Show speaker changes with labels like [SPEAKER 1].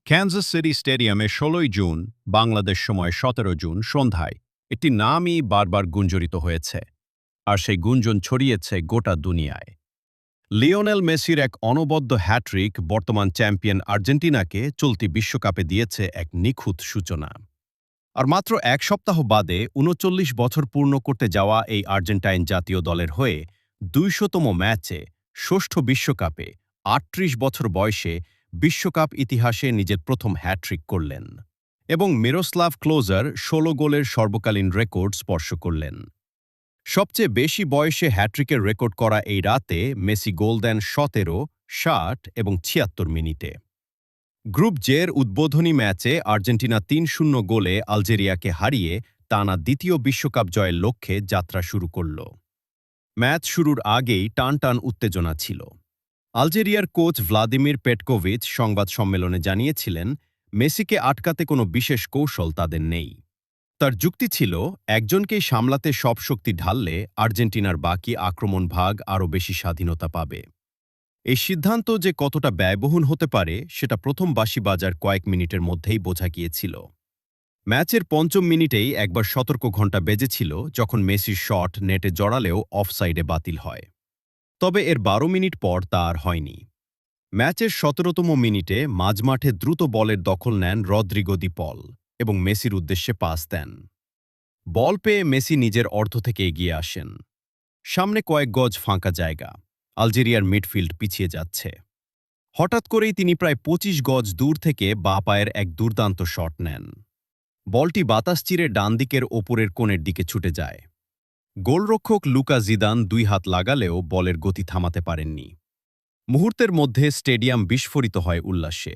[SPEAKER 1] ক্যানজাস city স্টেডিয়ামে ১৬ June Bangladesh সময় ১৭ June সন্ধ্যায় একটি নামই বারবার গুঞ্জরিত হয়েছে, আর সেই গুঞ্জন ছড়িয়েছে গোটা দুনিয়ায়। লিওনেল মেসির এক অনবদ্য হ্যাট্রিক বর্তমান চ্যাম্পিয়ন আর্জেন্টিনাকে চলতি বিশ্বকাপে দিয়েছে এক নিখুঁত সূচনা। আর মাত্র এক সপ্তাহ বাদে ৩৯ বছর পূর্ণ করতে যাওয়া এই আর্জেন্টাইন জাতীয় দলের হয়ে ২০০তম ম্যাচে ষষ্ঠ বিশ্বকাপে ৩৮ বছর বয়সে বিশ্বকাপ ইতিহাসে নিজের প্রথম হ্যাট্রিক করলেন এবং মিরোস্লাভ ক্লোজার ১৬ গোলের সর্বকালীন রেকর্ড স্পর্শ করলেন। সবচেয়ে বেশি বয়সে হ্যাট্রিকের রেকর্ড করা এই রাতে মেসি গোল দেন ১৭, ৬০ এবং ৭৬ মিনিটে। গ্রুপ জের উদ্বোধনী ম্যাচে আর্জেন্টিনা ৩-০ গোলে আলজেরিয়াকে হারিয়ে টানা দ্বিতীয় বিশ্বকাপ জয়ের লক্ষ্যে যাত্রা শুরু করল। ম্যাচ শুরুর আগেই টানটান উত্তেজনা ছিল। আলজেরিয়ার কোচ ভ্লাদিমির পেটকোভিচ সংবাদ সম্মেলনে জানিয়েছিলেন, মেসিকে আটকাতে কোনো বিশেষ কৌশল তাদের নেই। তার যুক্তি ছিল, একজনকেই সামলাতে সব শক্তি ঢাললে আর্জেন্টিনার বাকি আক্রমণ ভাগ আরও বেশি স্বাধীনতা পাবে। এই সিদ্ধান্ত যে কতটা ব্যয়বহুল হতে পারে সেটা প্রথম বাঁশি বাজার কয়েক মিনিটের মধ্যেই বোঝা গিয়েছিল। ম্যাচের পঞ্চম মিনিটেই একবার সতর্ক ঘণ্টা বেজেছিল, যখন মেসির শট নেটে জড়ালেও অফসাইডে বাতিল হয়। তবে এর ১২ মিনিট পর তা আর হয়নি। ম্যাচের ১৭তম মিনিটে মাঝমাঠে দ্রুত বলের দখল নেন রদ্রিগো দি পল এবং মেসির উদ্দেশ্যে পাস দেন। বল পেয়ে মেসি নিজের অর্ধ থেকে এগিয়ে আসেন। সামনে কয়েক গজ ফাঁকা জায়গা, আলজেরিয়ার মিডফিল্ড পিছিয়ে যাচ্ছে। হঠাৎ করেই তিনি প্রায় ২৫ গজ দূর থেকে বাঁ পায়ের এক দুর্দান্ত শট নেন। বলটি বাতাস চিরে ডান দিকের ওপরের কোণের দিকে ছুটে যায়। গোলরক্ষক লুকা জিদান ২ হাত লাগালেও বলের গতি থামাতে পারেননি। মুহূর্তের মধ্যে স্টেডিয়াম বিস্ফোরিত হয় উল্লাসে।